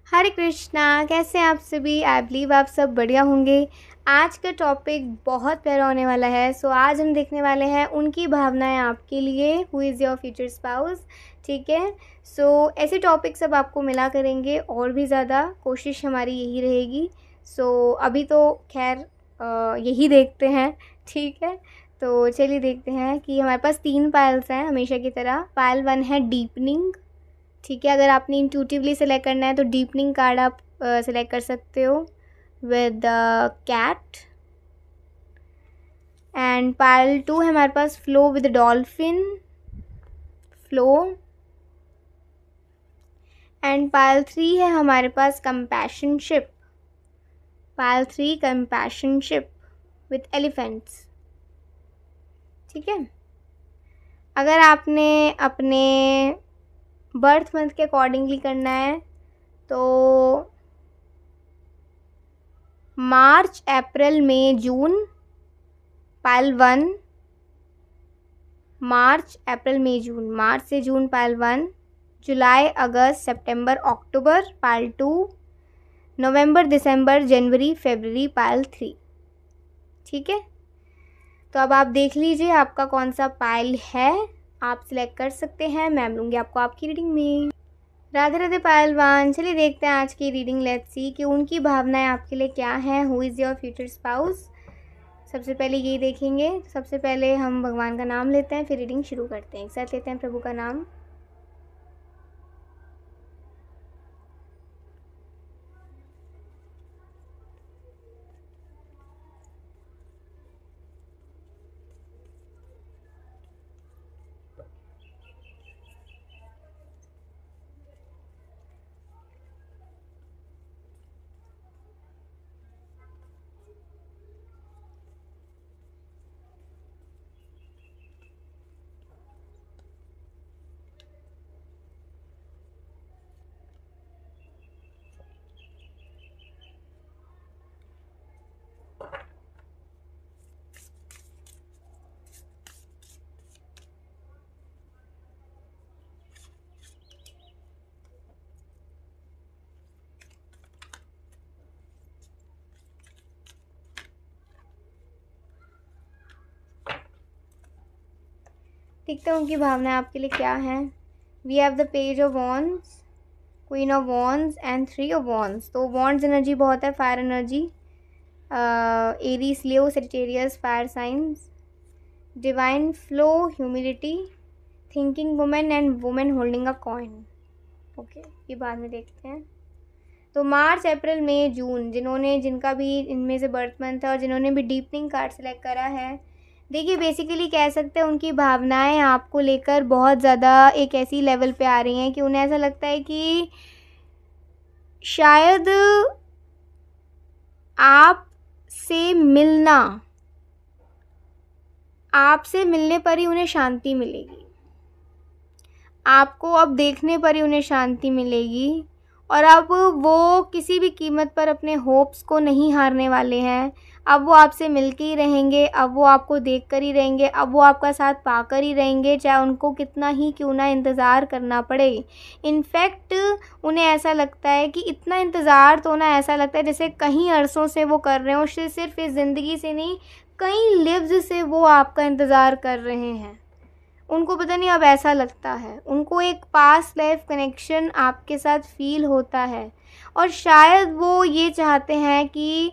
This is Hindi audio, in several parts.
हरे कृष्णा, कैसे हैं आप सभी। आई बिलीव आप सब बढ़िया होंगे। आज का टॉपिक बहुत प्यारा होने वाला है। आज हम देखने वाले हैं उनकी भावनाएं आपके लिए, who is your future spouse. ठीक है। ऐसे टॉपिक सब आपको मिला करेंगे और भी ज़्यादा कोशिश हमारी यही रहेगी। अभी तो खैर यही देखते हैं। ठीक है, तो चलिए देखते हैं कि हमारे पास 3 पायल्स हैं हमेशा की तरह। पायल 1 है डीपनिंग। ठीक है, अगर आपने इंट्यूटिवली सेलेक्ट करना है तो डीपनिंग कार्ड आप सेलेक्ट कर सकते हो विद कैट। एंड पायल 2 है हमारे पास flow with dolphin, flow. And pile 3 है हमारे पास कंपैशनशिप, पायल 3 कंपैशनशिप विद एलिफेंट्स। ठीक है, अगर आपने अपने बर्थ मंथ के अकॉर्डिंगली करना है तो मार्च, अप्रैल, मई, जून पायल 1, मार्च, अप्रैल, मई, जून, मार्च से जून पायल 1, जुलाई, अगस्त, सितंबर, अक्टूबर पायल 2, नवंबर, दिसंबर, जनवरी, फरवरी पायल 3। ठीक है, तो अब आप देख लीजिए आपका कौन सा पायल है, आप सिलेक्ट कर सकते हैं। मैं लूँगी आपको आपकी रीडिंग में। राधे राधे पायल 1। चलिए देखते हैं आज की रीडिंग। लेट्स सी कि उनकी भावनाएं आपके लिए क्या हैं। Who is your future spouse. सबसे पहले यही देखेंगे। सबसे पहले हम भगवान का नाम लेते हैं, फिर रीडिंग शुरू करते हैं। एक साथ लेते हैं प्रभु का नाम। देखते हैं उनकी भावनाएं आपके लिए क्या हैं। We have the page of wands, queen of wands and 3 of wands. तो वॉन्ड्स एनर्जी बहुत है, fire energy. Aries, Leo, Sagittarius, fire science. Divine flow, humility, thinking women and women holding a coin. Okay, ये बाद में देखते हैं। तो मार्च, अप्रैल, मई, जून, जिनका भी इनमें से बर्थ मंथ है और जिन्होंने भी डीपनिंग कार्ड सेलेक्ट करा है, देखिए बेसिकली कह सकते हैं उनकी भावनाएं आपको लेकर बहुत ज़्यादा एक ऐसी लेवल पे आ रही हैं कि उन्हें ऐसा लगता है कि शायद आपसे मिलने पर ही उन्हें शांति मिलेगी, आपको अब देखने पर ही उन्हें शांति मिलेगी। और अब वो किसी भी कीमत पर अपने होप्स को नहीं हारने वाले हैं। अब वो आपसे मिलके ही रहेंगे, अब वो आपको देख कर ही रहेंगे, अब वो आपका साथ पाकर ही रहेंगे, चाहे उनको कितना ही क्यों ना इंतज़ार करना पड़े। इनफैक्ट उन्हें ऐसा लगता है कि इतना इंतज़ार तो ना, ऐसा लगता है जैसे कहीं अरसों से वो कर रहे हो, सिर्फ इस ज़िंदगी से नहीं, कई लिव्स से वो आपका इंतज़ार कर रहे हैं। उनको पता नहीं अब ऐसा लगता है, उनको एक पास्ट लाइफ कनेक्शन आपके साथ फील होता है और शायद वो ये चाहते हैं कि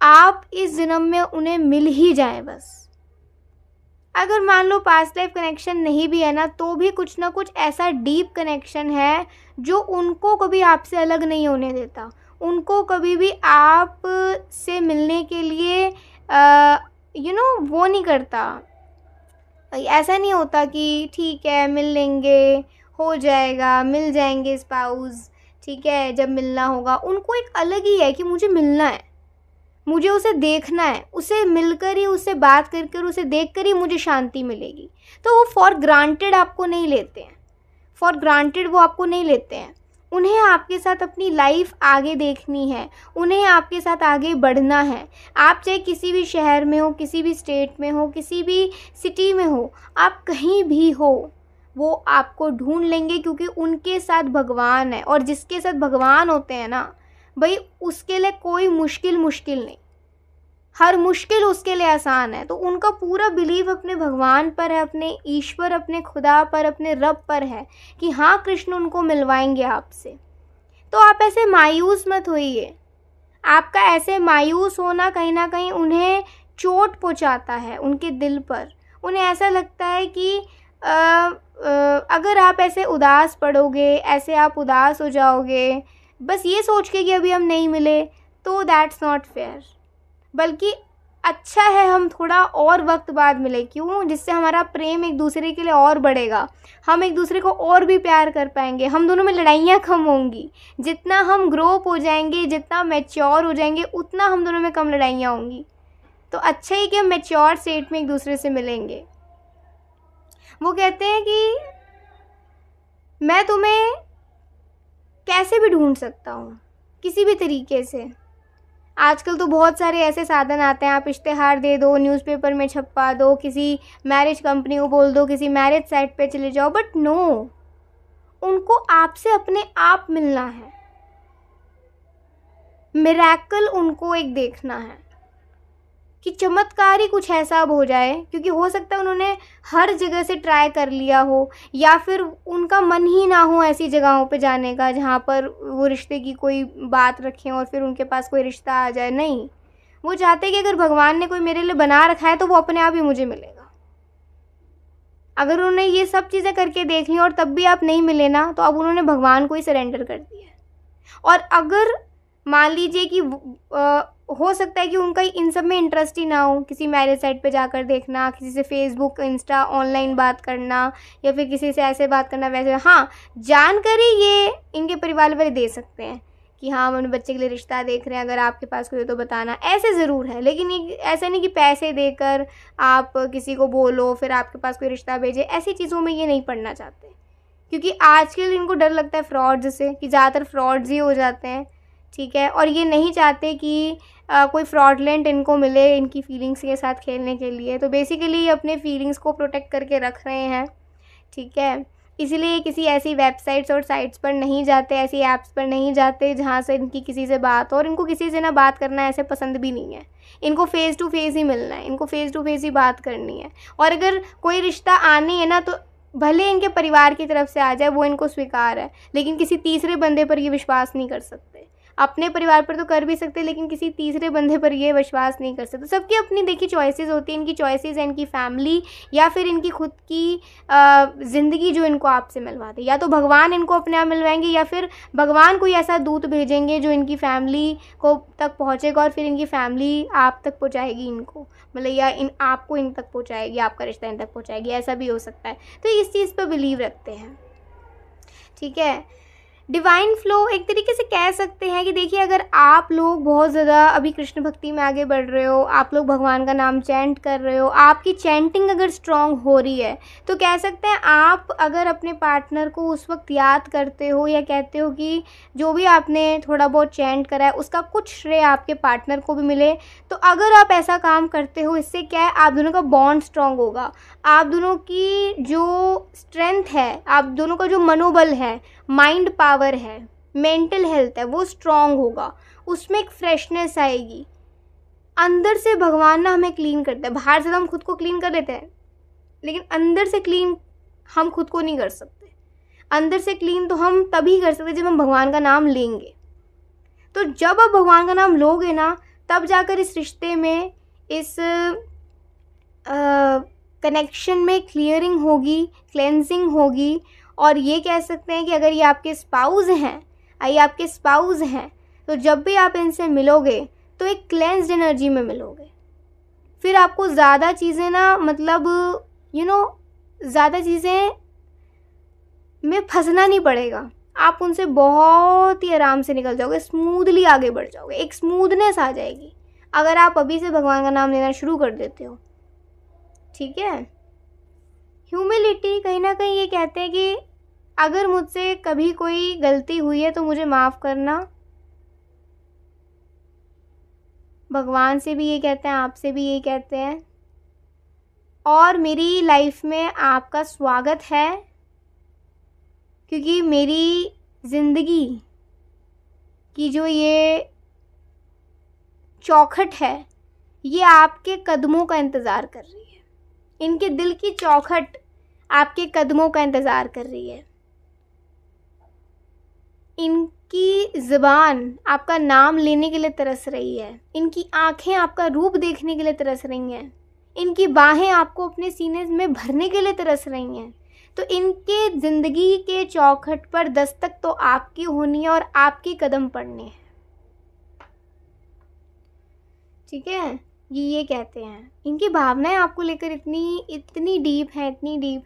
आप इस जन्म में उन्हें मिल ही जाएं बस। अगर मान लो पास्ट लाइफ कनेक्शन नहीं भी है ना, तो भी कुछ ना कुछ ऐसा डीप कनेक्शन है जो उनको कभी आपसे अलग नहीं होने देता, उनको कभी भी आप से मिलने के लिए वो नहीं करता। ऐसा नहीं होता कि ठीक है मिल लेंगे, हो जाएगा, मिल जाएंगे स्पाउस, ठीक है जब मिलना होगा। उनको एक अलग ही है कि मुझे मिलना है, मुझे उसे देखना है, उसे मिलकर ही, उससे बात कर उसे देखकर ही मुझे शांति मिलेगी। तो वो फॉर ग्रांटेड आपको नहीं लेते हैं, फॉर ग्रांटेड वो आपको नहीं लेते हैं। उन्हें आपके साथ अपनी लाइफ आगे देखनी है, उन्हें आपके साथ आगे बढ़ना है। आप चाहे किसी भी शहर में हो, किसी भी स्टेट में हो, किसी भी सिटी में हो, आप कहीं भी हो, वो आपको ढूंढ लेंगे, क्योंकि उनके साथ भगवान है। और जिसके साथ भगवान होते हैं ना भाई, उसके लिए कोई मुश्किल नहीं, हर मुश्किल उसके लिए आसान है। तो उनका पूरा बिलीव अपने भगवान पर है, अपने ईश्वर, अपने खुदा पर, अपने रब पर है कि हाँ कृष्ण उनको मिलवाएंगे आपसे। तो आप ऐसे मायूस मत होइए। आपका ऐसे मायूस होना कहीं ना कहीं उन्हें चोट पहुंचाता है, उनके दिल पर। उन्हें ऐसा लगता है कि अगर आप ऐसे उदास पड़ोगे, ऐसे आप उदास हो जाओगे बस ये सोच के कि अभी हम नहीं मिले, तो दैट्स नॉट फेयर। बल्कि अच्छा है हम थोड़ा और वक्त बाद मिले। क्यों? जिससे हमारा प्रेम एक दूसरे के लिए और बढ़ेगा, हम एक दूसरे को और भी प्यार कर पाएंगे, हम दोनों में लड़ाइयाँ कम होंगी। जितना हम ग्रो अप हो जाएंगे, जितना मैच्योर हो जाएंगे, उतना हम दोनों में कम लड़ाइयाँ होंगी। तो अच्छा ही कि हम मैच्योर स्टेट में एक दूसरे से मिलेंगे। वो कहते हैं कि मैं तुम्हें कैसे भी ढूंढ सकता हूँ, किसी भी तरीके से। आजकल तो बहुत सारे ऐसे साधन आते हैं, आप इश्तेहार दे दो, न्यूज़पेपर में छपवा दो, किसी मैरिज कंपनी को बोल दो, किसी मैरिज साइट पे चले जाओ। बट नो, उनको आपसे अपने आप मिलना है। मिरेकल उनको एक देखना है कि चमत्कार ही कुछ ऐसा अब हो जाए। क्योंकि हो सकता है उन्होंने हर जगह से ट्राई कर लिया हो, या फिर उनका मन ही ना हो ऐसी जगहों पे जाने का जहाँ पर वो रिश्ते की कोई बात रखें और फिर उनके पास कोई रिश्ता आ जाए। नहीं, वो चाहते कि अगर भगवान ने कोई मेरे लिए बना रखा है तो वो अपने आप ही मुझे मिलेगा। अगर उन्होंने ये सब चीज़ें करके देख ली और तब भी आप नहीं मिले ना, तो अब उन्होंने भगवान को ही सरेंडर कर दिया है। और अगर मान लीजिए कि हो सकता है कि उनका इन सब में इंटरेस्ट ही ना हो, किसी मैरिज साइट पे जाकर देखना, किसी से फेसबुक इंस्टा ऑनलाइन बात करना, या फिर किसी से ऐसे बात करना वैसे। हाँ, जानकारी ये इनके परिवार वाले दे सकते हैं कि हाँ हम अपने बच्चे के लिए रिश्ता देख रहे हैं, अगर आपके पास कोई हो तो बताना, ऐसे ज़रूर है। लेकिन ये ऐसा नहीं कि पैसे देकर आप किसी को बोलो फिर आपके पास कोई रिश्ता भेजे, ऐसी चीज़ों में ये नहीं पढ़ना चाहते। क्योंकि आजकल इनको डर लगता है फ्रॉड्स से, कि ज़्यादातर फ्रॉड्स ही हो जाते हैं। ठीक है, और ये नहीं चाहते कि कोई फ्रॉडलेंट इनको मिले इनकी फीलिंग्स के साथ खेलने के लिए। तो बेसिकली ये अपने फीलिंग्स को प्रोटेक्ट करके रख रहे हैं। ठीक है, इसलिए किसी ऐसी वेबसाइट्स और साइट्स पर नहीं जाते, ऐसी ऐप्स पर नहीं जाते जहाँ से इनकी किसी से बात हो। और इनको किसी से ना बात करना ऐसे पसंद भी नहीं है। इनको फ़ेस टू फेस ही मिलना है, इनको फ़ेस टू फेस ही बात करनी है। और अगर कोई रिश्ता आनी है ना, तो भले इनके परिवार की तरफ से आ जाए, वो इनको स्वीकार है, लेकिन किसी तीसरे बंदे पर ये विश्वास नहीं कर सकते। अपने परिवार पर तो कर भी सकते, लेकिन किसी तीसरे बंदे पर ये विश्वास नहीं कर सकते। सबकी अपनी देखिए चॉइसेस होती हैं। इनकी चॉइसेस है इनकी फैमिली या फिर इनकी खुद की ज़िंदगी जो इनको आपसे मिलवाते। या तो भगवान इनको अपने आप मिलवाएंगे, या फिर भगवान कोई ऐसा दूत भेजेंगे जो इनकी फैमिली को तक पहुँचेगा और फिर इनकी फैमिली आप तक पहुँचाएगी इनको, मतलब या आपको इन तक पहुँचाएगी, आपका रिश्ता इन तक पहुँचाएगी। ऐसा भी हो सकता है। तो इस चीज़ पर बिलीव रखते हैं। ठीक है, डिवाइन फ्लो एक तरीके से कह सकते हैं कि देखिए, अगर आप लोग बहुत ज़्यादा अभी कृष्ण भक्ति में आगे बढ़ रहे हो, आप लोग भगवान का नाम चैंट कर रहे हो, आपकी चैंटिंग अगर स्ट्रांग हो रही है, तो कह सकते हैं आप अगर अपने पार्टनर को उस वक्त याद करते हो या कहते हो कि जो भी आपने थोड़ा बहुत चैंट करा है उसका कुछ श्रेय आपके पार्टनर को भी मिले, तो अगर आप ऐसा काम करते हो, इससे क्या है, आप दोनों का बॉन्ड स्ट्रांग होगा। आप दोनों की जो स्ट्रेंथ है, आप दोनों का जो मनोबल है, माइंड पावर है, मेंटल हेल्थ है, वो स्ट्रांग होगा। उसमें एक फ्रेशनेस आएगी। अंदर से भगवान ना हमें क्लीन करता है। बाहर से तो हम खुद को क्लीन कर लेते हैं, लेकिन अंदर से क्लीन हम खुद को नहीं कर सकते। अंदर से क्लीन तो हम तभी कर सकते जब हम भगवान का नाम लेंगे। तो जब आप भगवान का नाम लोगे ना, तब जाकर इस रिश्ते में, इस कनेक्शन में क्लियरिंग होगी, क्लेंजिंग होगी। और ये कह सकते हैं कि अगर ये आपके स्पाउस हैं, तो जब भी आप इनसे मिलोगे तो एक क्लेंस्ड एनर्जी में मिलोगे। फिर आपको ज़्यादा चीज़ें ना, मतलब ज़्यादा चीज़ें में फंसना नहीं पड़ेगा। आप उनसे बहुत ही आराम से निकल जाओगे, स्मूथली आगे बढ़ जाओगे, एक स्मूथनेस आ जाएगी अगर आप अभी से भगवान का नाम लेना शुरू कर देते हो। ठीक है, ह्यूमिलिटी कहीं ना कहीं ये कहते हैं कि अगर मुझसे कभी कोई गलती हुई है तो मुझे माफ़ करना। भगवान से भी ये कहते हैं, आपसे भी ये कहते हैं। और मेरी लाइफ में आपका स्वागत है, क्योंकि मेरी ज़िंदगी की जो ये चौखट है ये आपके कदमों का इंतज़ार कर रही है। इनके दिल की चौखट आपके कदमों का इंतज़ार कर रही है। इनकी ज़ुबान आपका नाम लेने के लिए तरस रही है। इनकी आँखें आपका रूप देखने के लिए तरस रही हैं। इनकी बाहें आपको अपने सीने में भरने के लिए तरस रही हैं। तो इनके ज़िंदगी के चौखट पर दस्तक तो आपकी होनी है और आपके कदम पड़ने हैं। ठीक है, ये कहते हैं। इनकी भावनाएं आपको लेकर इतनी डीप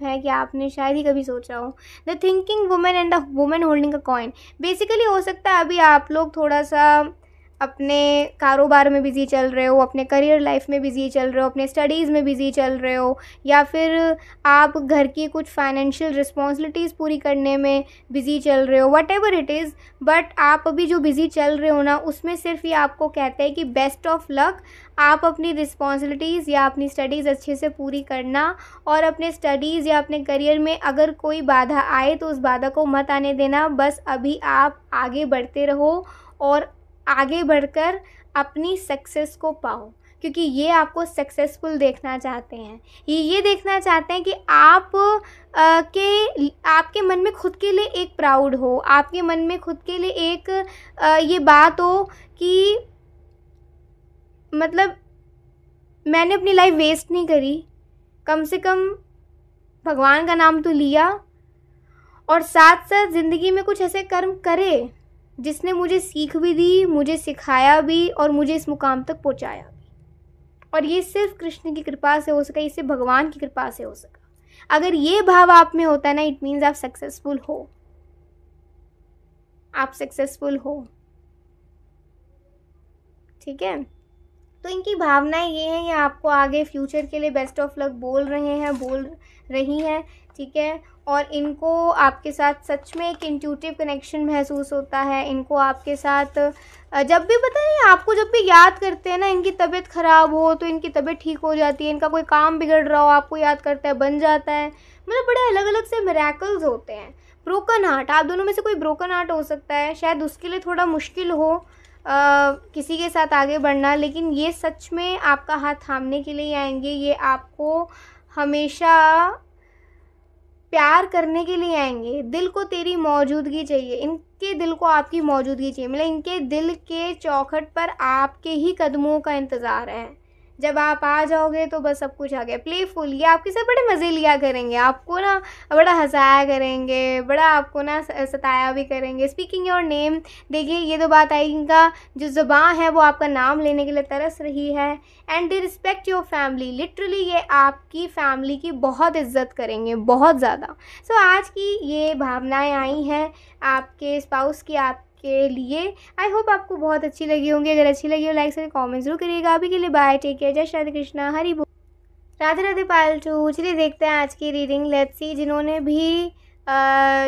है कि आपने शायद ही कभी सोचा हो। The thinking women and the women holding a coin. Basically हो सकता है अभी आप लोग थोड़ा सा अपने कारोबार में बिज़ी चल रहे हो, अपने करियर लाइफ में बिज़ी चल रहे हो, अपने स्टडीज़ में बिज़ी चल रहे हो, या फिर आप घर की कुछ फाइनेंशियल रिस्पॉन्सिबिलिटीज़ पूरी करने में बिज़ी चल रहे हो, what ever it is. But आप अभी जो बिज़ी चल रहे हो ना, उसमें सिर्फ ये आपको कहते हैं कि बेस्ट ऑफ लक। आप अपनी रिस्पॉन्सिबिलिटीज़ या अपनी स्टडीज़ अच्छे से पूरी करना, और अपने स्टडीज़ या अपने करियर में अगर कोई बाधा आए तो उस बाधा को मत आने देना। बस अभी आप आगे बढ़ते रहो और आगे बढ़कर अपनी सक्सेस को पाओ, क्योंकि ये आपको सक्सेसफुल देखना चाहते हैं। ये देखना चाहते हैं कि आपके मन में खुद के लिए एक प्राउड हो, आपके मन में खुद के लिए एक ये बात हो कि मतलब मैंने अपनी लाइफ वेस्ट नहीं करी, कम से कम भगवान का नाम तो लिया, और साथ साथ ज़िंदगी में कुछ ऐसे कर्म करे जिसने मुझे सीख भी दी, मुझे सिखाया भी, और मुझे इस मुकाम तक पहुंचाया भी। और ये सिर्फ कृष्ण की कृपा से हो सका, ये सिर्फ भगवान की कृपा से हो सका। अगर ये भाव आप में होता है ना, इट मीन्स आप सक्सेसफुल हो, आप सक्सेसफुल हो। ठीक है, तो इनकी भावनाएं ये हैं, ये आपको आगे फ्यूचर के लिए बेस्ट ऑफ लक बोल रही हैं। ठीक है, और इनको आपके साथ सच में एक इंट्यूटिव कनेक्शन महसूस होता है। इनको आपके साथ जब भी पता है, आपको जब भी याद करते हैं ना, इनकी तबीयत ख़राब हो तो इनकी तबीयत ठीक हो जाती है, इनका कोई काम बिगड़ रहा हो आपको याद करता है, बन जाता है। मतलब बड़े अलग अलग से मिरेकल्स होते हैं। ब्रोकन हार्ट, आप दोनों में से कोई ब्रोकन हार्ट हो सकता है, शायद उसके लिए थोड़ा मुश्किल हो किसी के साथ आगे बढ़ना, लेकिन ये सच में आपका हाथ थामने के लिए आएंगे। ये आपको हमेशा प्यार करने के लिए आएंगे। दिल को तेरी मौजूदगी चाहिए, इनके दिल को आपकी मौजूदगी चाहिए। मतलब इनके दिल के चौखट पर आपके ही कदमों का इंतज़ार है। जब आप आ जाओगे तो बस सब कुछ आ गया। प्लेफुल, ये आपके साथ बड़े मज़े लिया करेंगे, आपको ना बड़ा हंसाया करेंगे, बड़ा आपको ना सताया भी करेंगे। स्पीकिंग योर नेम, देखिए ये तो बात आई, इनका जो ज़ुबान है वो आपका नाम लेने के लिए तरस रही है। And they respect your family, literally ये आपकी फैमिली की बहुत इज्जत करेंगे, बहुत ज़्यादा। सो आज की ये भावनाएँ आई हैं आपके स्पाउस की के लिए। आई होप आपको बहुत अच्छी लगी होंगी। अगर अच्छी लगी हो लाइक से कमेंट जरूर करिएगा। अभी के लिए बाय, टेक केयर, जय श्री कृष्णा, हरि बोल, राधे राधे पालतू। चलिए देखते हैं आज की रीडिंग। लेट्स सी, जिन्होंने भी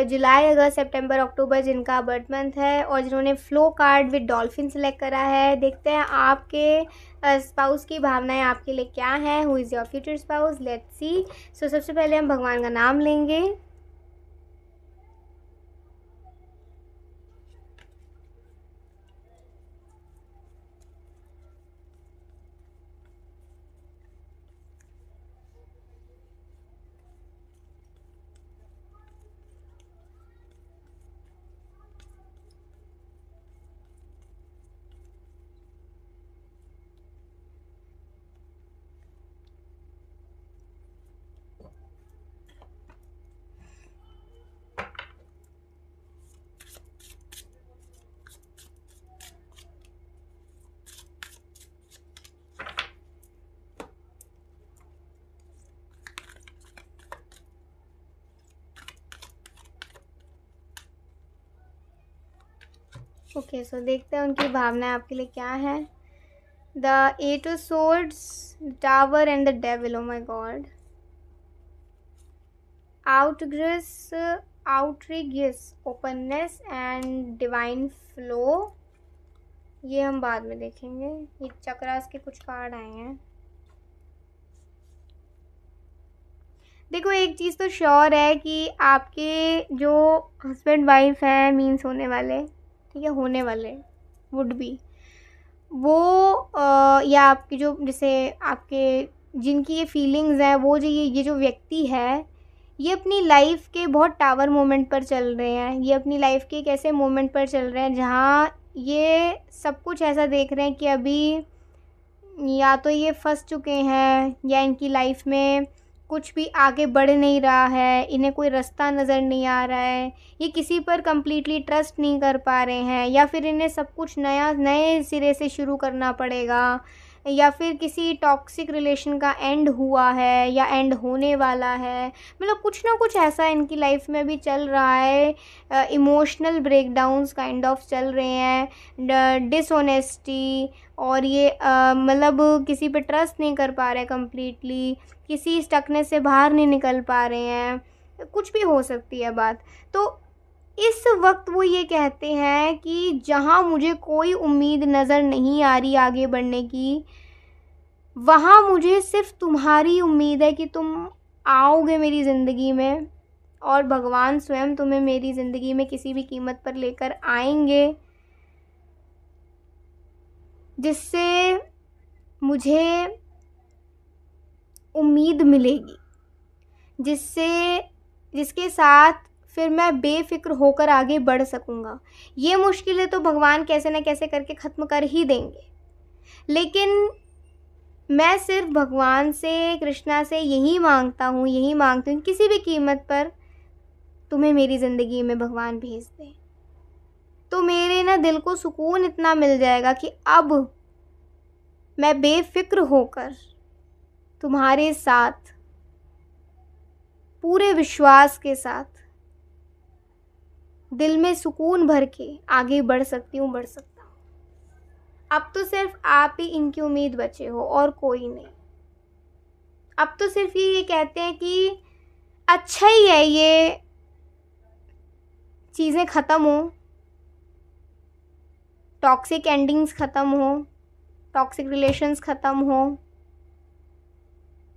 जुलाई, अगस्त, सितंबर, अक्टूबर जिनका बर्थ मंथ है, और जिन्होंने flow card with dolphin select करा है, देखते हैं आपके स्पाउस की भावनाएं आपके लिए क्या है। Who is your future spouse, let's see. So सबसे पहले हम भगवान का नाम लेंगे। ओके, सो देखते हैं उनकी भावनाएं आपके लिए क्या है। The eight of swords, tower and the devil. Oh my God. Outrage, outrageous, openness and divine flow. ये हम बाद में देखेंगे। ये चक्रास के कुछ कार्ड आए हैं। देखो एक चीज़ तो श्योर है कि आपके जो हस्बैंड वाइफ हैं, मीन्स होने वाले, ठीक है, होने वाले, वुड बी, वो या आपकी जो जैसे आपके जिनकी ये फीलिंग्स हैं, वो जो ये जो व्यक्ति है, ये अपनी लाइफ के बहुत टावर मोमेंट पर चल रहे हैं। ये अपनी लाइफ के एक ऐसे मोमेंट पर चल रहे हैं जहाँ ये सब कुछ ऐसा देख रहे हैं कि अभी या तो ये फंस चुके हैं या इनकी लाइफ में कुछ भी आगे बढ़ नहीं रहा है, इन्हें कोई रास्ता नज़र नहीं आ रहा है, ये किसी पर कंप्लीटली ट्रस्ट नहीं कर पा रहे हैं, या फिर इन्हें सब कुछ नए सिरे से शुरू करना पड़ेगा, या फिर किसी टॉक्सिक रिलेशन का एंड हुआ है या एंड होने वाला है। मतलब कुछ ना कुछ ऐसा इनकी लाइफ में भी चल रहा है। इमोशनल ब्रेकडाउन्स काइंड ऑफ चल रहे हैं, डिसऑनेस्टी, और ये मतलब किसी पे ट्रस्ट नहीं कर पा रहे कंप्लीटली, किसी स्टकनेस से बाहर नहीं निकल पा रहे हैं, कुछ भी हो सकती है बात। तो इस वक्त वो ये कहते हैं कि जहाँ मुझे कोई उम्मीद नज़र नहीं आ रही आगे बढ़ने की, वहाँ मुझे सिर्फ तुम्हारी उम्मीद है कि तुम आओगे मेरी ज़िंदगी में, और भगवान स्वयं तुम्हें मेरी ज़िंदगी में किसी भी कीमत पर लेकर आएंगे, जिससे मुझे उम्मीद मिलेगी, जिसके साथ फिर मैं बेफ़िक्र होकर आगे बढ़ सकूँगा। ये मुश्किलें तो भगवान कैसे न कैसे करके ख़त्म कर ही देंगे, लेकिन मैं सिर्फ भगवान से, कृष्णा से यही मांगती हूँ, किसी भी कीमत पर तुम्हें मेरी ज़िंदगी में भगवान भेज दे। तो मेरे ना दिल को सुकून इतना मिल जाएगा कि अब मैं बेफ़िक्र होकर तुम्हारे साथ पूरे विश्वास के साथ दिल में सुकून भर के आगे बढ़ सकता हूँ। अब तो सिर्फ आप ही इनकी उम्मीद बचे हो और कोई नहीं। अब तो सिर्फ ये कहते हैं कि अच्छा ही है ये चीज़ें ख़त्म हो, टॉक्सिक एंडिंग्स ख़त्म हो, टॉक्सिक रिलेशंस ख़त्म हो,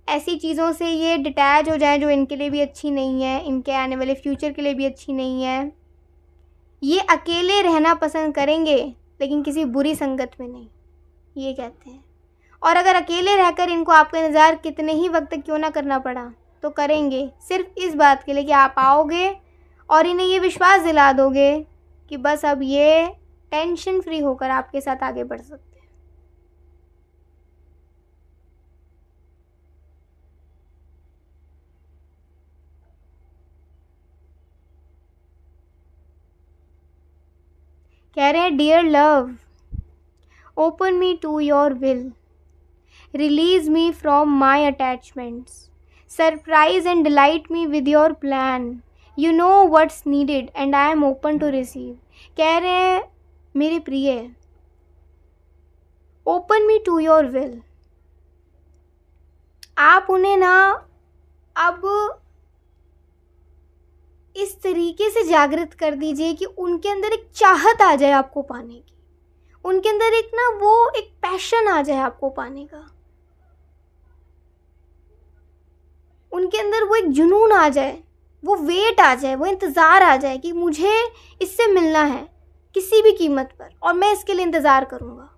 ऐसी चीज़ों से ये डिटैच हो जाए जो इनके लिए भी अच्छी नहीं है, इनके आने वाले फ्यूचर के लिए भी अच्छी नहीं है। ये अकेले रहना पसंद करेंगे लेकिन किसी बुरी संगत में नहीं, ये कहते हैं। और अगर अकेले रहकर इनको आपका इंतज़ार कितने ही वक्त तक क्यों ना करना पड़ा तो करेंगे, सिर्फ इस बात के लिए कि आप आओगे और इन्हें ये विश्वास दिला दोगे कि बस अब ये टेंशन फ्री होकर आपके साथ आगे बढ़ सकते हैं। कह रहे हैं, dear love, open me to your will, release me from my attachments, surprise and delight me with your plan, you know what's needed and I am open to receive. कह रहे हैं मेरे प्रिय, open me to your will, आप उन्हें ना अब इस तरीके से जागृत कर दीजिए कि उनके अंदर एक चाहत आ जाए आपको पाने की, उनके अंदर एक ना वो एक पैशन आ जाए आपको पाने का, उनके अंदर वो एक जुनून आ जाए, वो वेट आ जाए, वो इंतज़ार आ जाए कि मुझे इससे मिलना है किसी भी कीमत पर और मैं इसके लिए इंतज़ार करूँगा,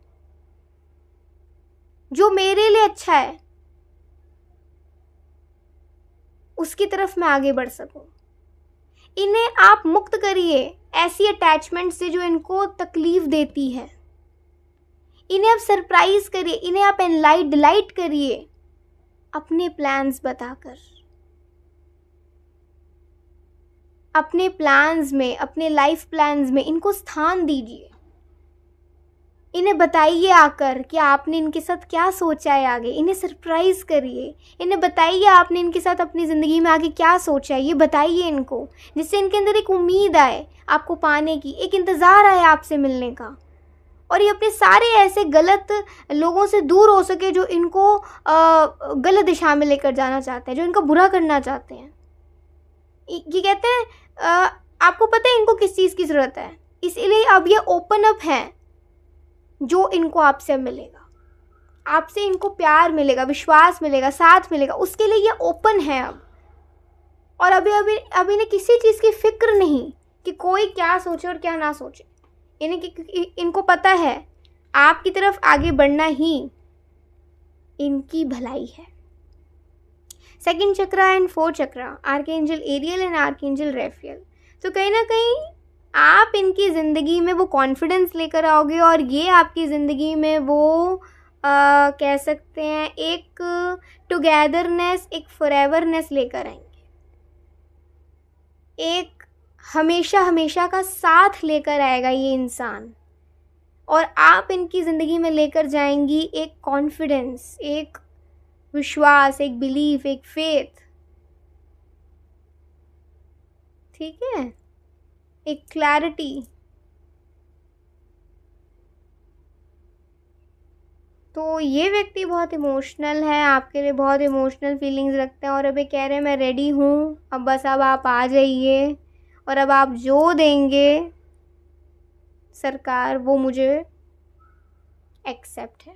जो मेरे लिए अच्छा है उसकी तरफ मैं आगे बढ़ सकूँ। इन्हें आप मुक्त करिए ऐसी अटैचमेंट से जो इनको तकलीफ़ देती है, इन्हें आप सरप्राइज़ करिए, इन्हें आप डिलाइट करिए अपने प्लान्स बताकर, अपने प्लान्स में, अपने लाइफ प्लान्स में इनको स्थान दीजिए। इन्हें बताइए आकर कि आपने इनके साथ क्या सोचा है आगे, इन्हें सरप्राइज़ करिए, इन्हें बताइए आपने इनके साथ अपनी ज़िंदगी में आगे क्या सोचा है, ये बताइए इनको, जिससे इनके अंदर एक उम्मीद आए आपको पाने की, एक इंतज़ार आए आपसे मिलने का, और ये अपने सारे ऐसे गलत लोगों से दूर हो सके जो इनको गलत दिशा में लेकर जाना चाहते हैं, जो इनका बुरा करना चाहते हैं। ये कहते हैं आपको पता है इनको किस चीज़ की ज़रूरत है, इसीलिए अब ये ओपन अप हैं, जो इनको आपसे मिलेगा, आपसे इनको प्यार मिलेगा, विश्वास मिलेगा, साथ मिलेगा, उसके लिए ये ओपन है अब। और अभी अभी अभी इन्हें किसी चीज़ की फिक्र नहीं कि कोई क्या सोचे और क्या ना सोचे। इनको पता है आपकी तरफ आगे बढ़ना ही इनकी भलाई है। Second chakra and fourth chakra, archangel Ariel and archangel Raphael. तो कहीं ना कहीं आप इनकी ज़िंदगी में वो कॉन्फिडेंस लेकर आओगे और ये आपकी ज़िंदगी में वो कह सकते हैं एक टुगेदरनेस, एक फॉरएवरनेस लेकर आएंगे, एक हमेशा हमेशा का साथ लेकर आएगा ये इंसान। और आप इनकी ज़िंदगी में लेकर जाएंगी एक कॉन्फिडेंस, एक विश्वास, एक बिलीफ, एक फेथ, ठीक है, एक क्लैरिटी। तो ये व्यक्ति बहुत इमोशनल है, आपके लिए बहुत इमोशनल फीलिंग्स रखते हैं और अभी कह रहे हैं मैं रेडी हूँ, अब आप आ जाइए और अब आप जो देंगे सरकार वो मुझे एक्सेप्ट है।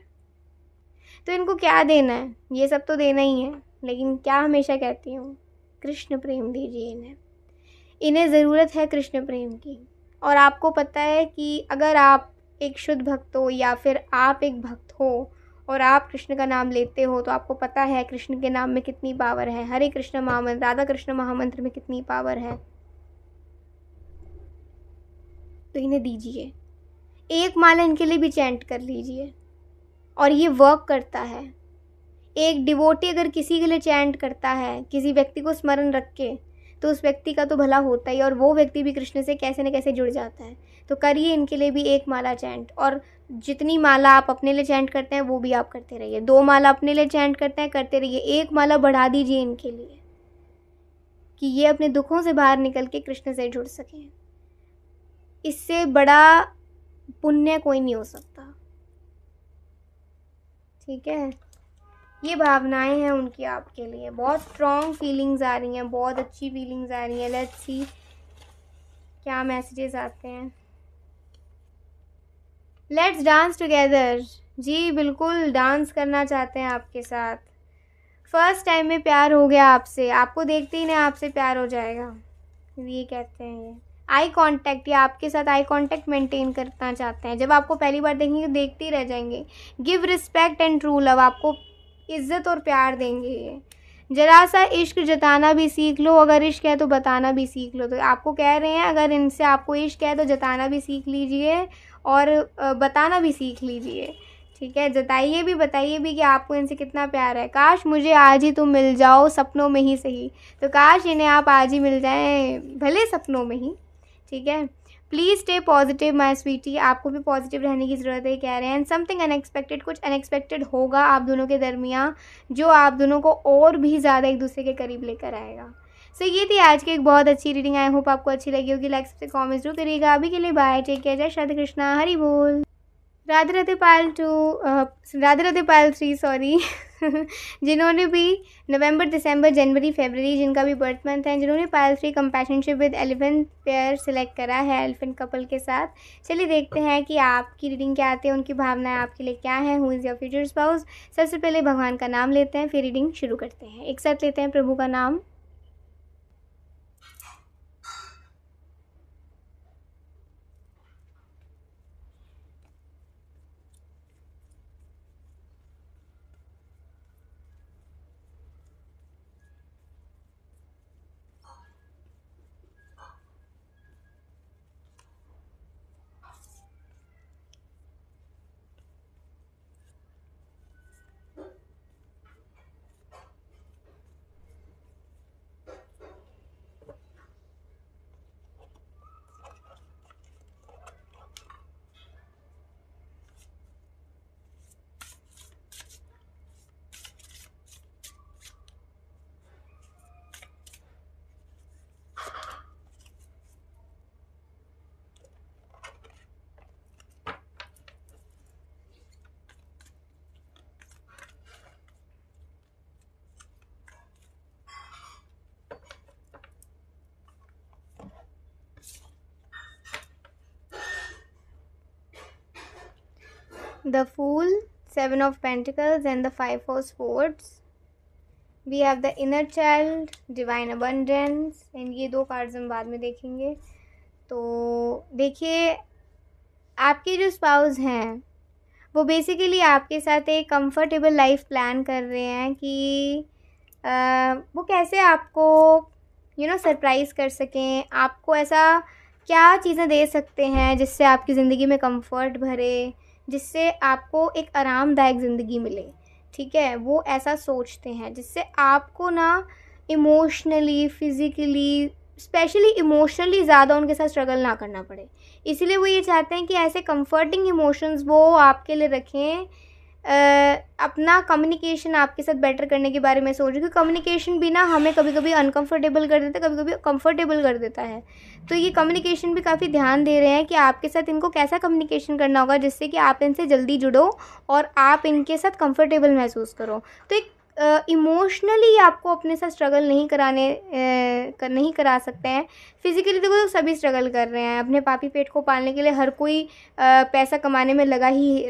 तो इनको क्या देना है, ये सब तो देना ही है, लेकिन क्या हमेशा कहती हूँ, कृष्ण प्रेम दीजिए इन्हें ज़रूरत है कृष्ण प्रेम की। और आपको पता है कि अगर आप एक शुद्ध भक्त हो या फिर आप एक भक्त हो और आप कृष्ण का नाम लेते हो तो आपको पता है कृष्ण के नाम में कितनी पावर है, हरे कृष्ण महामंत्र, राधा कृष्ण महामंत्र में कितनी पावर है। तो इन्हें दीजिए, एक माला इनके लिए भी चैंट कर लीजिए और ये वर्क करता है। एक डिवोटी अगर किसी के लिए चैंट करता है, किसी व्यक्ति को स्मरण रख के, तो उस व्यक्ति का तो भला होता ही और वो व्यक्ति भी कृष्ण से कैसे न कैसे जुड़ जाता है। तो करिए इनके लिए भी एक माला चैंट, और जितनी माला आप अपने लिए चैंट करते हैं वो भी आप करते रहिए। 2 माला अपने लिए चैंट करते हैं, करते रहिए, 1 माला बढ़ा दीजिए इनके लिए कि ये अपने दुखों से बाहर निकल के कृष्ण से जुड़ सकें। इससे बड़ा पुण्य कोई नहीं हो सकता, ठीक है। ये भावनाएं हैं उनकी आपके लिए, बहुत स्ट्रॉन्ग फीलिंग्स आ रही हैं, बहुत अच्छी फीलिंग्स आ रही हैं। लेट्स सी क्या मैसेजेस आते हैं। लेट्स डांस टुगेदर, जी बिल्कुल डांस करना चाहते हैं आपके साथ। फर्स्ट टाइम में प्यार हो गया आपसे, आपको देखते ही ना आपसे प्यार हो जाएगा, ये कहते हैं। ये आई कांटेक्ट, या आपके साथ आई कांटेक्ट मेंटेन करना चाहते हैं। जब आपको पहली बार देखेंगे देखते ही रह जाएंगे। Give respect and true love, आपको इज़्ज़त और प्यार देंगे ये। ज़रा सा इश्क जताना भी सीख लो, अगर इश्क है तो बताना भी सीख लो। तो आपको कह रहे हैं अगर इनसे आपको इश्क है तो जताना भी सीख लीजिए और बताना भी सीख लीजिए, ठीक है। जताइए भी, बताइए भी कि आपको इनसे कितना प्यार है। काश मुझे आज ही तुम मिल जाओ, सपनों में ही सही। तो काश इन्हें आप आज ही मिल जाएं, भले सपनों में ही, ठीक है। प्लीज़ स्टे पॉजिटिव माई स्वीटी, आपको भी पॉजिटिव रहने की ज़रूरत है, कह रहे हैं। समथिंग अनएक्सपेक्टेड, कुछ अनएक्सपेक्टेड होगा आप दोनों के दरमियाँ जो आप दोनों को और भी ज़्यादा एक दूसरे के करीब लेकर आएगा। सो ये थी आज की एक बहुत अच्छी रीडिंग। आई होप आपको अच्छी लगी होगी। लाइक से कॉमेंट्स जरूर करिएगा। अभी के लिए बाय, टेक केयर, जय श्री कृष्णा, हरि बोल। राधे राधे पायल 2, राधे राधे पायल 3 सॉरी जिन्होंने भी नवंबर, दिसंबर, जनवरी, फरवरी जिनका भी बर्थ मंथ है, जिन्होंने पायल 3 कंपैशनशिप विद एलिफेंट पेयर सिलेक्ट करा है एलिफेंट कपल के साथ। चलिए देखते हैं कि आपकी रीडिंग क्या आती है, उनकी भावनाएं आपके लिए क्या है। Who is your future spouse. सबसे पहले भगवान का नाम लेते हैं, फिर रीडिंग शुरू करते हैं। एक साथ लेते हैं प्रभु का नाम। The Fool, 7 of Pentacles and the 5 of Swords. We have the inner child, divine abundance, and ये 2 कार्ड्स हम बाद में देखेंगे। तो देखिए, आपके जो स्पाउस हैं वो बेसिकली आपके साथ एक कंफर्टेबल लाइफ प्लान कर रहे हैं कि वो कैसे आपको सरप्राइज़ कर सकें, आपको ऐसा क्या चीज़ें दे सकते हैं जिससे आपकी ज़िंदगी में कंफर्ट भरे, जिससे आपको एक आरामदायक ज़िंदगी मिले। ठीक है, वो ऐसा सोचते हैं जिससे आपको ना इमोशनली, फिज़िकली, स्पेशली इमोशनली ज़्यादा उनके साथ स्ट्रगल ना करना पड़े। इसीलिए वो ये चाहते हैं कि ऐसे कंफर्टिंग इमोशंस वो आपके लिए रखें। अपना कम्युनिकेशन आपके साथ बेटर करने के बारे में सोचें, क्योंकि कम्युनिकेशन भी ना हमें कभी कभी अनकंफर्टेबल कर देता है, कभी कभी कंफर्टेबल कर देता है। तो ये कम्युनिकेशन भी काफ़ी ध्यान दे रहे हैं कि आपके साथ इनको कैसा कम्युनिकेशन करना होगा जिससे कि आप इनसे जल्दी जुड़ो और आप इनके साथ कंफर्टेबल महसूस करो। तो एक इमोशनली आपको अपने साथ स्ट्रगल नहीं करा सकते हैं। फिज़िकली देखो तो सभी स्ट्रगल कर रहे हैं, अपने पापी पेट को पालने के लिए हर कोई पैसा कमाने में लगा ही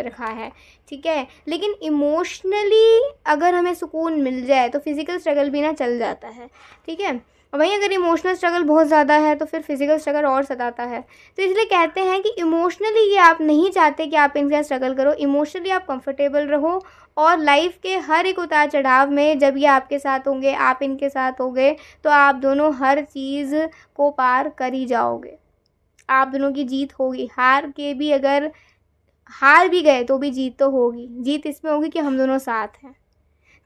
रखा है। ठीक है, लेकिन इमोशनली अगर हमें सुकून मिल जाए तो फिज़िकल स्ट्रगल भी ना चल जाता है। ठीक है, वहीं अगर इमोशनल स्ट्रगल बहुत ज़्यादा है तो फिर फिज़िकल स्ट्रगल और सताता है। तो इसलिए कहते हैं कि इमोशनली ये आप नहीं चाहते कि आप इनके साथ स्ट्रगल करो, इमोशनली आप कंफर्टेबल रहो और लाइफ के हर एक उतार चढ़ाव में जब ये आपके साथ होंगे, आप इनके साथ होंगे, तो आप दोनों हर चीज़ को पार कर ही जाओगे। आप दोनों की जीत होगी। अगर हार भी गए तो भी जीत तो होगी। जीत इसमें होगी कि हम दोनों साथ हैं।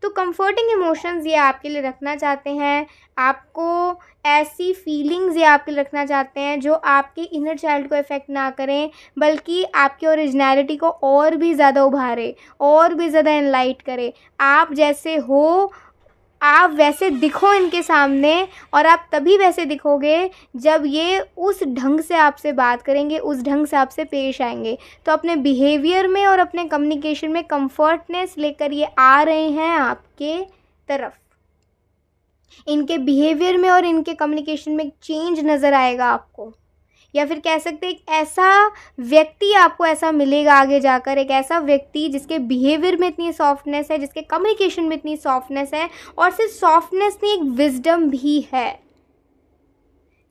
तो कंफर्टिंग इमोशंस ये आपके लिए रखना चाहते हैं, आपको ऐसी फीलिंग्स ये आपके लिए रखना चाहते हैं जो आपके इनर चाइल्ड को इफ़ेक्ट ना करें, बल्कि आपकी ओरिजिनलिटी को और भी ज़्यादा उभारे, और भी ज़्यादा एनलाइट करे। आप जैसे हो आप वैसे दिखो इनके सामने, और आप तभी वैसे दिखोगे जब ये उस ढंग से आपसे बात करेंगे, उस ढंग से आपसे पेश आएंगे। तो अपने बिहेवियर में और अपने कम्युनिकेशन में कंफर्टनेस लेकर ये आ रहे हैं आपके तरफ। इनके बिहेवियर में और इनके कम्युनिकेशन में चेंज नज़र आएगा आपको, या फिर कह सकते हैं एक ऐसा व्यक्ति आपको ऐसा मिलेगा आगे जाकर, एक ऐसा व्यक्ति जिसके बिहेवियर में इतनी सॉफ्टनेस है, जिसके कम्युनिकेशन में इतनी सॉफ्टनेस है, और सिर्फ सॉफ्टनेस नहीं, एक विजडम भी है।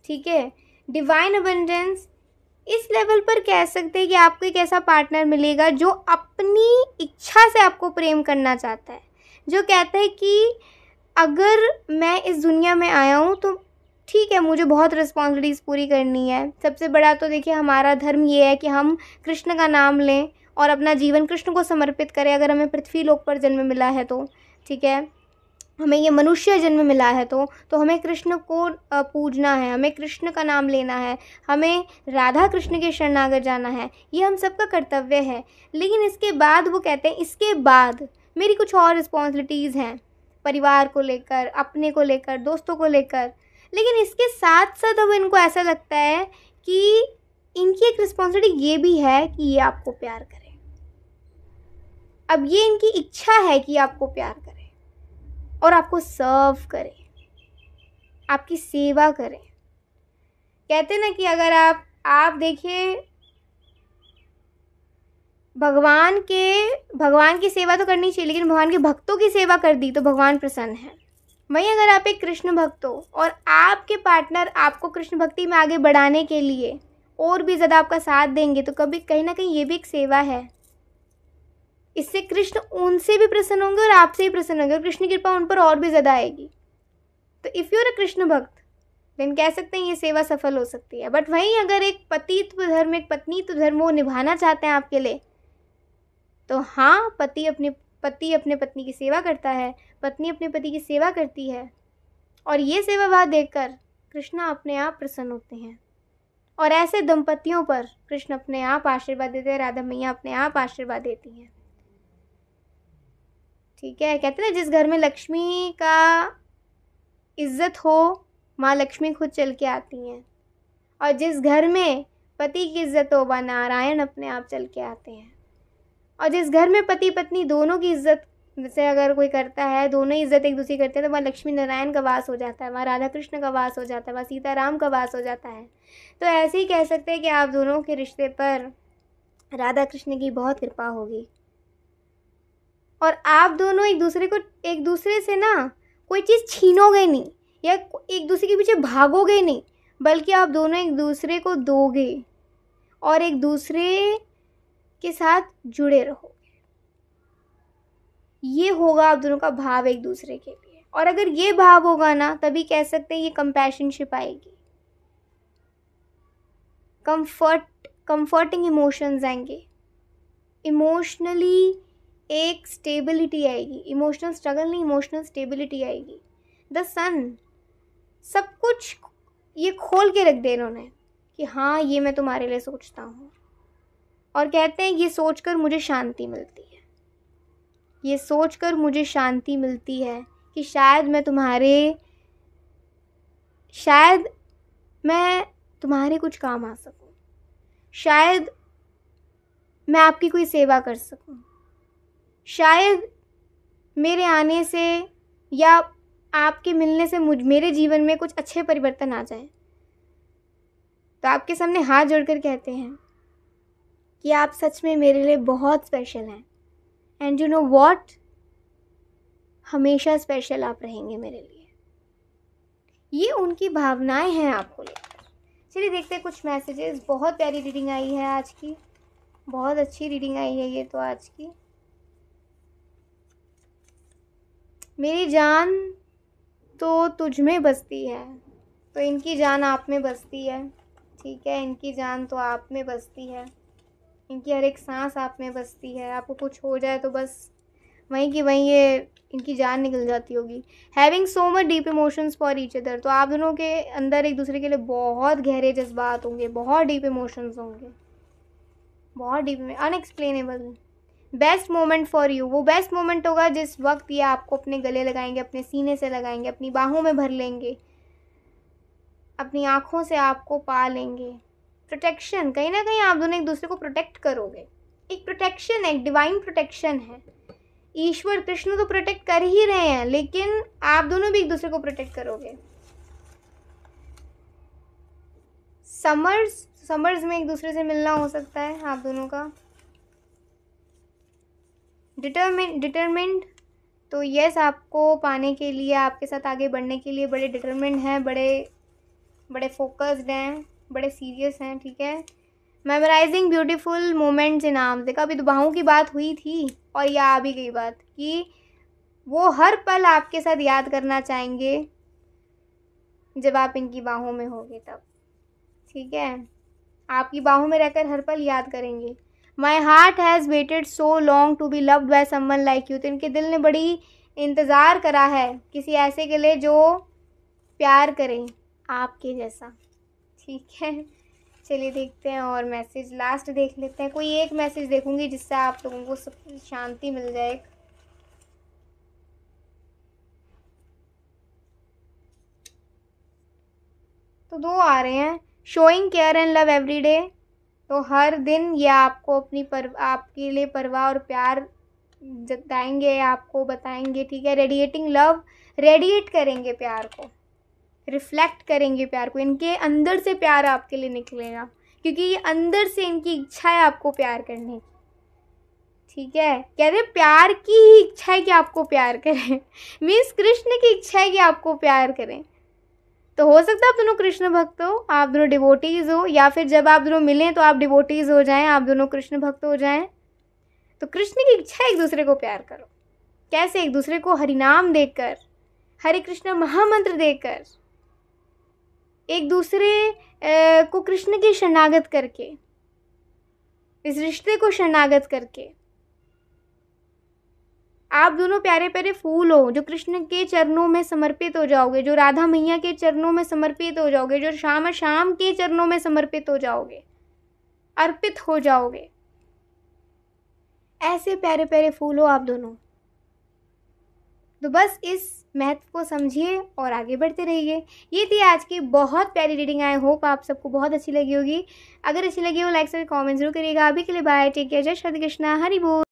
ठीक है, डिवाइन अबंडेंस इस लेवल पर कह सकते हैं कि आपको एक ऐसा पार्टनर मिलेगा जो अपनी इच्छा से आपको प्रेम करना चाहता है, जो कहता है कि अगर मैं इस दुनिया में आया हूँ तो ठीक है, मुझे बहुत रिस्पॉन्सिबिलिटीज़ पूरी करनी है। सबसे बड़ा तो देखिए हमारा धर्म ये है कि हम कृष्ण का नाम लें और अपना जीवन कृष्ण को समर्पित करें। अगर हमें पृथ्वी लोक पर जन्म मिला है तो ठीक है, हमें ये मनुष्य जन्म मिला है तो हमें कृष्ण को पूजना है, हमें कृष्ण का नाम लेना है, हमें राधा कृष्ण के शरणागत जाना है। ये हम सबका कर्तव्य है। लेकिन इसके बाद वो कहते हैं इसके बाद मेरी कुछ और रिस्पॉन्सिबिलिटीज़ हैं, परिवार को लेकर, अपने को लेकर, दोस्तों को लेकर। लेकिन इसके साथ साथ अब इनको ऐसा लगता है कि इनकी एक रिस्पॉन्सिबिलिटी ये भी है कि ये आपको प्यार करें। अब ये इनकी इच्छा है कि आपको प्यार करें और आपको सर्व करें, आपकी सेवा करें। कहते हैं ना कि अगर आप देखिए भगवान की सेवा तो करनी चाहिए, लेकिन भगवान के भक्तों की सेवा कर दी तो भगवान प्रसन्न है। वहीं अगर आप एक कृष्ण भक्त हो और आपके पार्टनर आपको कृष्ण भक्ति में आगे बढ़ाने के लिए और भी ज़्यादा आपका साथ देंगे तो कभी कहीं ना कहीं ये भी एक सेवा है। इससे कृष्ण उनसे भी प्रसन्न होंगे और आपसे भी प्रसन्न होंगे और कृष्ण की कृपा उन पर और भी ज़्यादा आएगी। तो if you are a Krishna भक्त देन कह सकते हैं ये सेवा सफल हो सकती है। बट वहीं अगर एक पतित्व धर्म, एक पत्नीत्व धर्म वो निभाना चाहते हैं आपके लिए, तो हाँ, पति अपने पत्नी की सेवा करता है, पत्नी अपने पति की सेवा करती है, और ये सेवा भाव देखकर कृष्ण अपने आप प्रसन्न होते हैं। और ऐसे दंपतियों पर कृष्ण अपने आप आशीर्वाद देते हैं, राधा मैया अपने आप आशीर्वाद देती हैं। ठीक है, कहते हैं जिस घर में लक्ष्मी का इज्जत हो, माँ लक्ष्मी खुद चल के आती हैं, और जिस घर में पति की इज्जत हो, वह नारायण अपने आप चल के आते हैं। और जिस घर में पति पत्नी दोनों की इज्जत जैसे अगर कोई करता है, दोनों ही इज्जत एक दूसरे करते हैं, तो वहाँ लक्ष्मी नारायण का वास हो जाता है, वहाँ राधा कृष्ण का वास हो जाता है, वहाँ सीता राम का वास हो जाता है। तो ऐसे ही कह सकते हैं कि आप दोनों के रिश्ते पर राधा कृष्ण की बहुत कृपा होगी। और आप दोनों एक दूसरे से ना कोई चीज़ छीनोगे नहीं या एक दूसरे के पीछे भागोगे नहीं, बल्कि आप दोनों एक दूसरे को दोगे और एक दूसरे के साथ जुड़े रहोगे। ये होगा आप दोनों का भाव एक दूसरे के लिए। और अगर ये भाव होगा ना, तभी कह सकते हैं ये कंपैशनशिप आएगी, कंफर्टिंग इमोशंस आएंगे, इमोशनली एक स्टेबिलिटी आएगी, इमोशनल स्ट्रगल नहीं, इमोशनल स्टेबिलिटी आएगी। द सन सब कुछ ये खोल के रख दे इन्होंने कि हाँ ये मैं तुम्हारे लिए सोचता हूँ, और कहते हैं ये सोचकर मुझे शांति मिलती है, ये सोचकर मुझे शांति मिलती है कि शायद मैं तुम्हारे कुछ काम आ सकूं, शायद मैं आपकी कोई सेवा कर सकूं, शायद मेरे आने से या आपके मिलने से मेरे जीवन में कुछ अच्छे परिवर्तन आ जाएं। तो आपके सामने हाथ जोड़कर कहते हैं कि आप सच में मेरे लिए बहुत स्पेशल हैं, एंड यू नो व्हाट, हमेशा स्पेशल आप रहेंगे मेरे लिए। ये उनकी भावनाएं हैं आपको लेकर। चलिए देखते हैं कुछ मैसेजेस। बहुत प्यारी रीडिंग आई है आज की, बहुत अच्छी रीडिंग आई है ये तो आज की। मेरी जान तो तुझ में बसती है, तो इनकी जान आप में बसती है, ठीक है, इनकी जान तो आप में बसती है, इनकी हर एक सांस आप में बसती है। आपको कुछ हो जाए तो बस वहीं की वहीं ये इनकी जान निकल जाती होगी। Having so much deep emotions for each other, तो आप दोनों के अंदर एक दूसरे के लिए बहुत गहरे जज्बात होंगे, बहुत डीप इमोशंस होंगे, बहुत deep, unexplainable. Best moment for you, वो बेस्ट मोमेंट होगा जिस वक्त ये आपको अपने गले लगाएंगे, अपने सीने से लगाएंगे, अपनी बाहों में भर लेंगे, अपनी आँखों से आपको पा लेंगे। प्रोटेक्शन, कहीं ना कहीं आप दोनों एक दूसरे को प्रोटेक्ट करोगे, एक प्रोटेक्शन है, एक डिवाइन प्रोटेक्शन है। ईश्वर कृष्ण तो प्रोटेक्ट कर ही रहे हैं, लेकिन आप दोनों भी एक दूसरे को प्रोटेक्ट करोगे। समर्स में एक दूसरे से मिलना हो सकता है आप दोनों का। डिटरमिन्ड, तो यस, आपको पाने के लिए, आपके साथ आगे बढ़ने के लिए बड़े डिटरमिन्ड हैं, बड़े फोकस्ड हैं, बड़े सीरियस हैं, ठीक है। Memorising beautiful moments in arms, देखा अभी तो बाहों की बात हुई थी और यह आ भी गई बात कि वो हर पल आपके साथ याद करना चाहेंगे जब आप इनकी बाहों में होगे तब, ठीक है, आपकी बाहों में रहकर हर पल याद करेंगे। My heart has waited so long to be loved by someone like you, तो इनके दिल ने बड़ी इंतज़ार करा है किसी ऐसे के लिए जो प्यार करें आपके जैसा, ठीक है। चलिए देखते हैं और मैसेज, लास्ट देख लेते हैं। कोई एक मैसेज देखूंगी जिससे आप लोगों को सब शांति मिल जाए। तो दो आ रहे हैं, showing care and love every day, तो हर दिन ये आपको आपके लिए परवाह और प्यार जताएंगे, आपको बताएंगे, ठीक है। रेडिएटिंग लव, रेडिएट करेंगे प्यार को, रिफ्लेक्ट करेंगे प्यार को, इनके अंदर से प्यार आपके लिए निकलेगा, क्योंकि ये अंदर से इनकी इच्छा है आपको प्यार करने की, ठीक है। कह रहे प्यार की ही इच्छा है कि आपको प्यार करें, मीन्स कृष्ण की इच्छा है कि आपको प्यार करें। तो हो सकता है आप दोनों कृष्ण भक्त हो, आप दोनों डिवोटीज़ हो, या फिर जब आप दोनों मिलें तो आप डिवोटीज़ हो जाएं, आप दोनों कृष्ण भक्त हो जाएं। तो कृष्ण की इच्छा है एक दूसरे को प्यार करो। कैसे? एक दूसरे को हरिनाम देकर, हरे कृष्ण महामंत्र देकर, एक दूसरे को कृष्ण की शरणागत करके, इस रिश्ते को शरणागत करके आप दोनों प्यारे प्यारे फूल हो जो कृष्ण के चरणों में समर्पित हो जाओगे, जो राधा मैया के चरणों में समर्पित हो जाओगे, जो श्याम के चरणों में समर्पित हो जाओगे, अर्पित हो जाओगे। ऐसे प्यारे प्यारे फूल हो आप दोनों। तो बस इस महत्व को समझिए और आगे बढ़ते रहिए। ये थी आज की बहुत प्यारी रीडिंग। आई होप आप सबको बहुत अच्छी लगी होगी। अगर अच्छी लगी हो लाइक से कमेंट जरूर करिएगा। अभी के लिए बाय, टेक केयर, जय श्री कृष्णा, हरि बोल।